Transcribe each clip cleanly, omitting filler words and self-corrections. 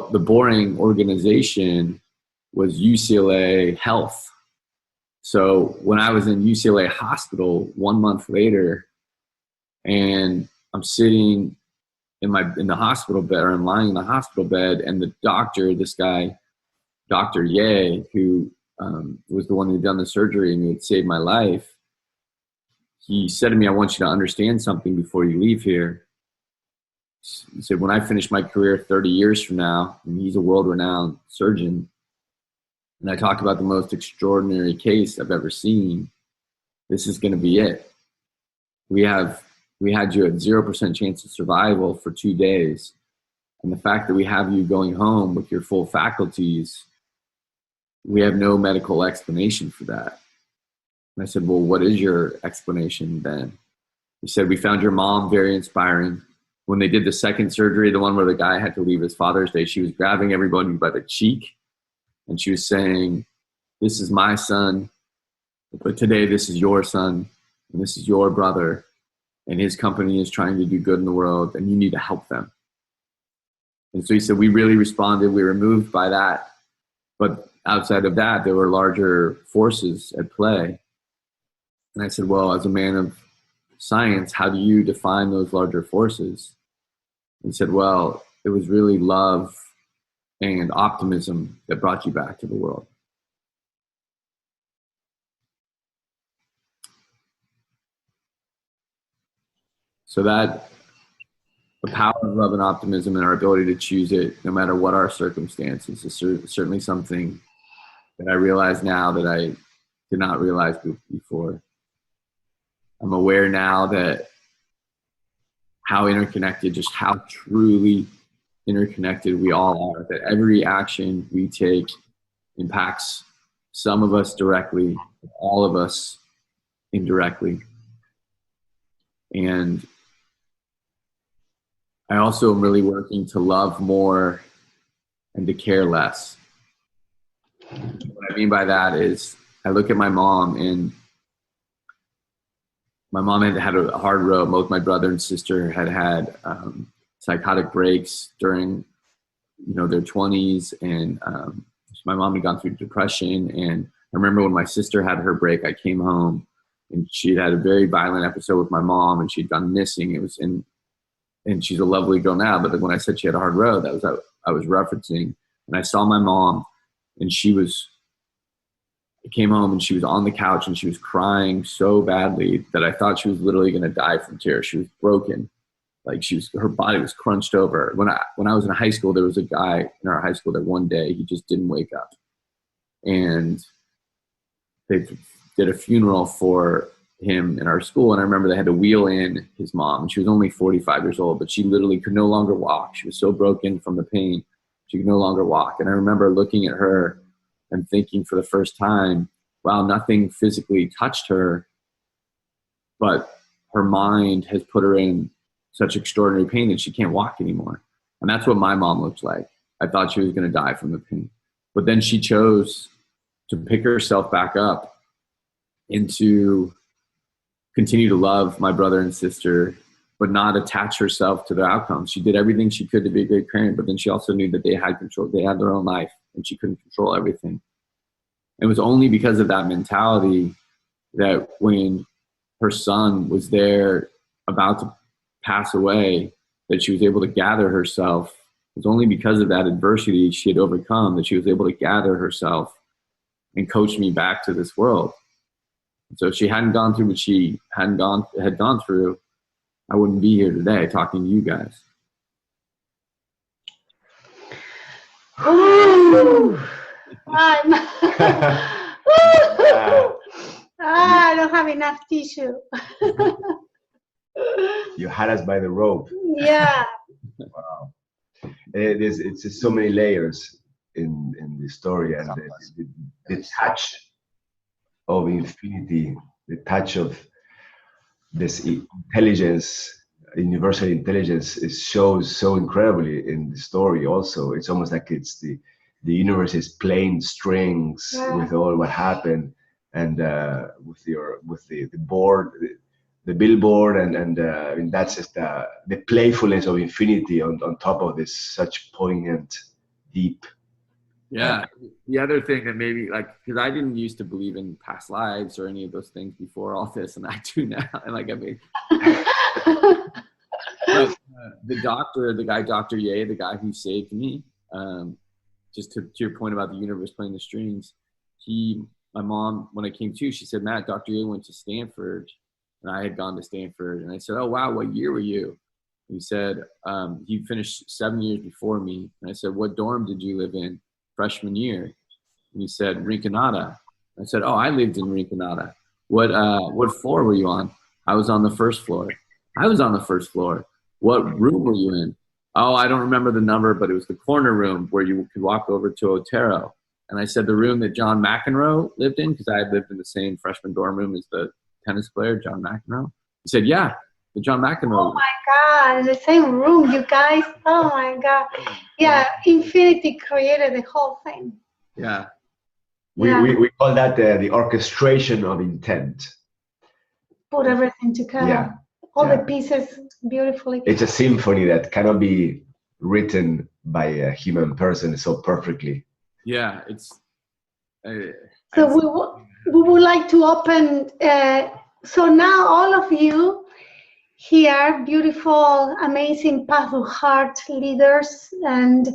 Well, the boring organization was UCLA Health. So when I was in UCLA hospital 1 month later, and I'm sitting in the hospital bed, or I'm lying in the hospital bed, and the doctor, this guy, Dr. Ye, who was the one who'd done the surgery and who had saved my life, he said to me, I want you to understand something before you leave here. He said, when I finish my career 30 years from now, and he's a world-renowned surgeon, and I talk about the most extraordinary case I've ever seen, this is going to be it. We had you at 0% chance of survival for 2 days. And the fact that we have you going home with your full faculties, we have no medical explanation for that. And I said, well, what is your explanation then? He said, we found your mom very inspiring. When they did the second surgery, the one where the guy had to leave his Father's Day, she was grabbing everybody by the cheek and she was saying, this is my son, but today this is your son and this is your brother, and his company is trying to do good in the world and you need to help them. And so he said, we really responded. We were moved by that. But outside of that, there were larger forces at play. And I said, well, as a man of science, how do you define those larger forces? He said, well, it was really love and optimism that brought you back to the world. So that the power of love and optimism and our ability to choose it no matter what our circumstances is certainly something that I realize now that I did not realize before. I'm aware now that how interconnected, just how truly interconnected we all are, that every action we take impacts some of us directly, all of us indirectly. And I also am really working to love more and to care less. What I mean by that is I look at my mom, and my mom had a hard road. Both my brother and sister had psychotic breaks during, their 20s, and my mom had gone through depression. And I remember when my sister had her break, I came home, and she had a very violent episode with my mom, and she'd gone missing. And she's a lovely girl now, but when I said she had a hard road, that was what I was referencing. And I saw my mom, and I came home and she was on the couch and she was crying so badly that I thought she was literally going to die from tears. She was broken. Like her body was crunched over. When I was in high school, there was a guy in our high school that one day he just didn't wake up, and they did a funeral for him in our school. And I remember they had to wheel in his mom. She was only 45 years old, but she literally could no longer walk. She was so broken from the pain. She could no longer walk. And I remember looking at her and thinking for the first time, wow, nothing physically touched her, but her mind has put her in such extraordinary pain that she can't walk anymore. And that's what my mom looked like. I thought she was going to die from the pain. But then she chose to pick herself back up and to continue to love my brother and sister, but not attach herself to their outcomes. She did everything she could to be a great parent, but then she also knew that they had control. They had their own life, and she couldn't control everything. It was only because of that mentality that when her son was there about to pass away, that she was able to gather herself. It was only because of that adversity she had overcome that she was able to gather herself and coach me back to this world. So if she hadn't gone through what she had gone through, I wouldn't be here today talking to you guys. Ooh. I don't have enough tissue. You had us by the rope. Yeah. Wow. It's just so many layers in the story, and the touch of infinity, the touch of this intelligence, universal intelligence, shows so incredibly in the story. Also, it's almost like it's the universe is playing strings with all what happened, and with the board, the billboard, and I mean, that's just the playfulness of infinity on top of this such poignant deep. Yeah. The other thing that maybe like, because I didn't used to believe in past lives or any of those things before all this, and I do now. And like, I mean, but, the doctor, the guy, Dr. Ye, the guy who saved me, just to your point about the universe playing the strings, my mom, when I came to, she said, Matt, Dr. Ye went to Stanford, and I had gone to Stanford. And I said, oh, wow, what year were you? He said, he finished 7 years before me. And I said, what dorm did you live in freshman year? And he said, Rinconada. I said, oh, I lived in Rinconada. What floor were you on? I was on the first floor. I was on the first floor. What room were you in? Oh, I don't remember the number, but it was the corner room where you could walk over to Otero. And I said, the room that John McEnroe lived in, because I had lived in the same freshman dorm room as the tennis player, John McEnroe. He said, yeah, the John McEnroe. Oh my God, the same room, you guys. Oh my God. Yeah, Infinity created the whole thing. Yeah. We call that the orchestration of intent. Put everything together. Yeah. All the pieces beautifully. It's a symphony that cannot be written by a human person so perfectly. Yeah, it's. So we would like to open. So now all of you here, beautiful, amazing Path of Heart leaders, and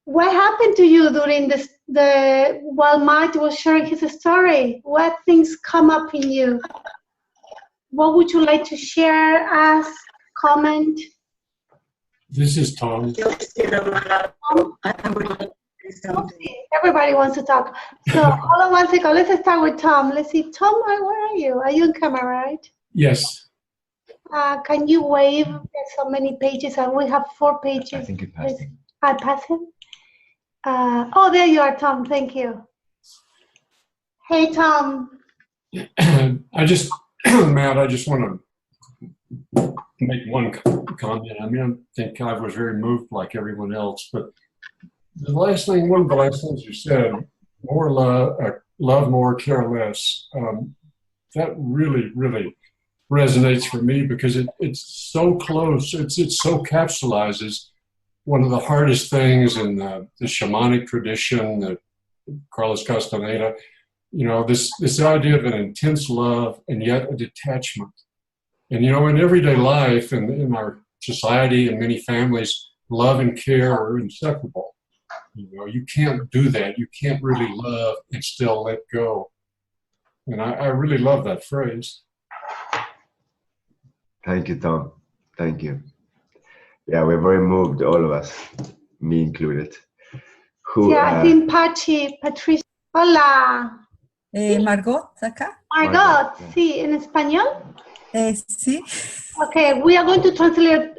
what happened to you during while Mike was sharing his story? What things come up in you? What would you like to share, ask, comment? This is Tom. Everybody wants to talk. So hold on one second. Let's start with Tom. Let's see. Tom, where are you? Are you on camera, right? Yes. Can you wave? There's so many pages, and we have 4 pages. I think you passed him. I pass him? Oh, there you are, Tom. Thank you. Hey, Tom. Matt, I just want to make one comment. I mean, I think I was very moved like everyone else, but one of the last things you said, more love more, care less, that really, really resonates for me because it's so close. It so capsulizes one of the hardest things in the shamanic tradition, Carlos Castaneda, this idea of an intense love and yet a detachment. And, in everyday life and in our society and many families, love and care are inseparable. You can't do that. You can't really love and still let go. And I really love that phrase. Thank you, Tom. Thank you. Yeah, we're very moved, all of us, me included. I think Patricia. Hola. Margot, acá. Margot, sí, en español. Sí. Okay, we are going to translate.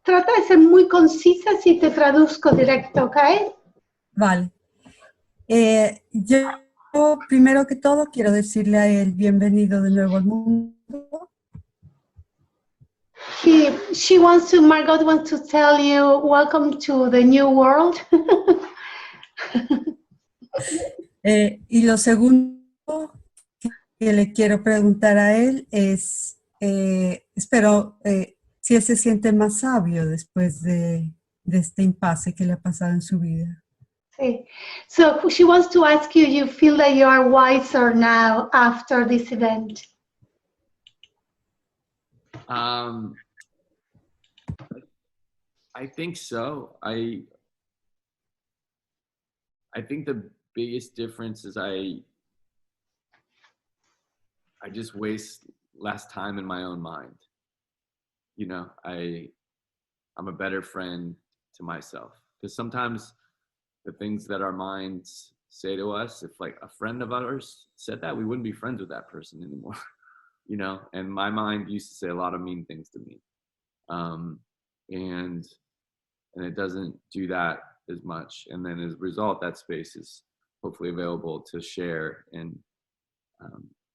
Trata de ser muy concisa si te traduzco directo, okay? Vale. Yo primero que todo quiero decirle a él bienvenido de nuevo al mundo. Margot wants to tell you welcome to the new world. Y lo segundo que le quiero preguntar a él es, espero, si él se siente más sabio después de este impasse que le ha pasado en su vida. Sí. So she wants to ask you, you feel that you are wiser now after this event? I think so. I think the biggest difference is I just waste less time in my own mind. I'm a better friend to myself, because sometimes the things that our minds say to us, if like a friend of ours said that, we wouldn't be friends with that person anymore. And my mind used to say a lot of mean things to me. And it doesn't do that as much. And then as a result, that space is hopefully available to share and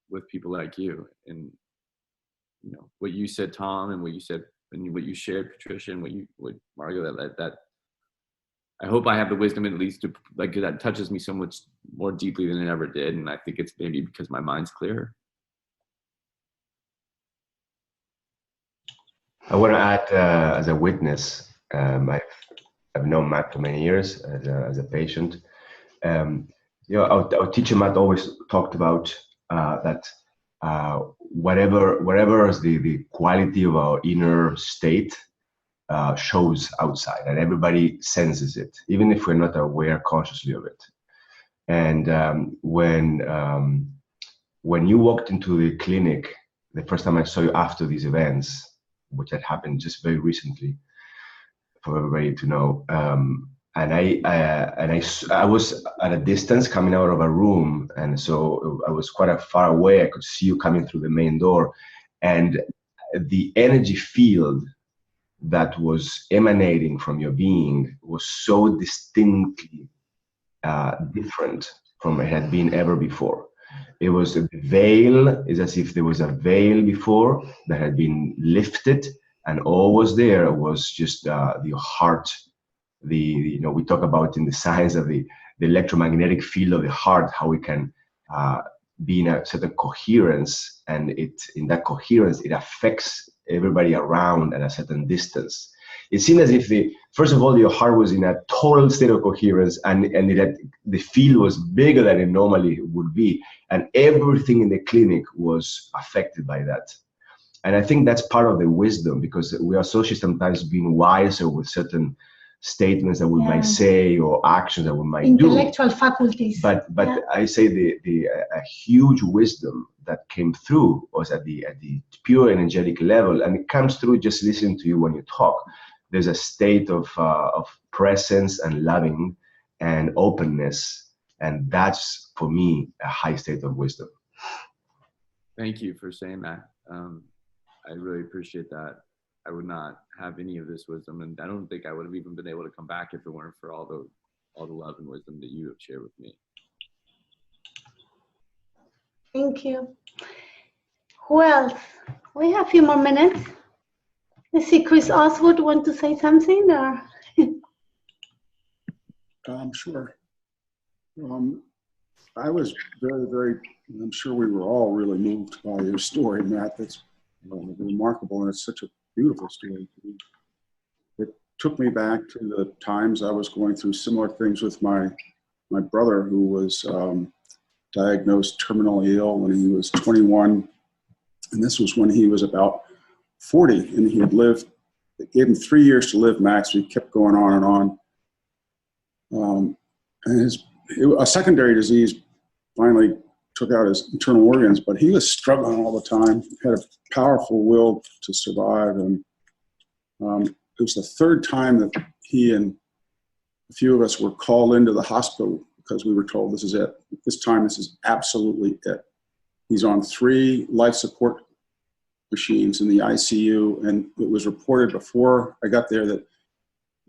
with people like you. And what you said, Tom, and what you said, and what you shared, Patricia, and what Margo, that I hope I have the wisdom at least to, like, that touches me so much more deeply than it ever did. And I think it's maybe because my mind's clearer. I want to add as a witness, I've I've known Matt for many years as a patient. Our teacher Matt always talked about that whatever is the quality of our inner state shows outside, and everybody senses it, even if we're not aware consciously of it. And when you walked into the clinic, the first time I saw you after these events, which had happened just very recently, for everybody to know, and I was at a distance coming out of a room, and so I was quite far away. I could see you coming through the main door, and the energy field that was emanating from your being was so distinctly different from it had been ever before. It was a veil, it's as if there was a veil before that had been lifted, and all was there was just the heart. We talk about in the science of the electromagnetic field of the heart, how we can be in a certain coherence, and in that coherence it affects everybody around at a certain distance. It seemed as if first of all, your heart was in a total state of coherence, and the field was bigger than it normally would be, and everything in the clinic was affected by that. And I think that's part of the wisdom, because we associate sometimes being wiser with certain statements that we might say or actions that we might do. Intellectual faculties. But I say a huge wisdom that came through was at the pure energetic level, and it comes through just listening to you when you talk. There's a state of presence and loving and openness, and that's for me a high state of wisdom. Thank you for saying that. I really appreciate that. I would not have any of this wisdom, and I don't think I would have even been able to come back if it weren't for all the love and wisdom that you have shared with me. Thank you. Who else? We have a few more minutes. Let's see, Chris Oswood want to say something, or? Sure. I was very, I'm sure we were all really moved by your story, Matt. That's remarkable, and it's such a beautiful story. It took me back to the times I was going through similar things with my brother, who was diagnosed terminally ill when he was 21. And this was when he was about 40, and he had lived, it gave him 3 years to live max. We kept going on and on. And a secondary disease finally took out his internal organs, but he was struggling all the time, had a powerful will to survive. And it was the third time that he and a few of us were called into the hospital because we were told this is it. This time, this is absolutely it. He's on 3 life support machines in the ICU, and it was reported before I got there that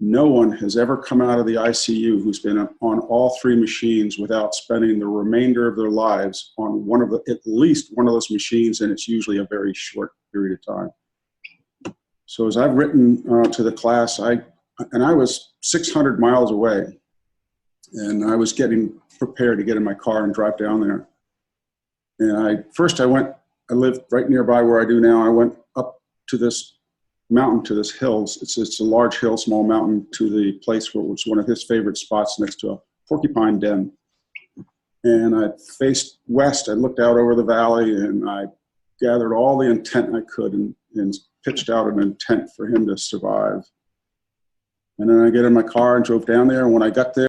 no one has ever come out of the ICU who's been on all 3 machines without spending the remainder of their lives on at least one of those machines, and it's usually a very short period of time. So as I've written to the class, I was 600 miles away, and I was getting prepared to get in my car and drive down there. And I lived right nearby where I do now. I went up to this mountain, to this hill. It's a large hill, small mountain, to the place where it was one of his favorite spots next to a porcupine den. And I faced west. I looked out over the valley, and I gathered all the intent I could and pitched out an intent for him to survive. And then I get in my car and drove down there. And when I got there,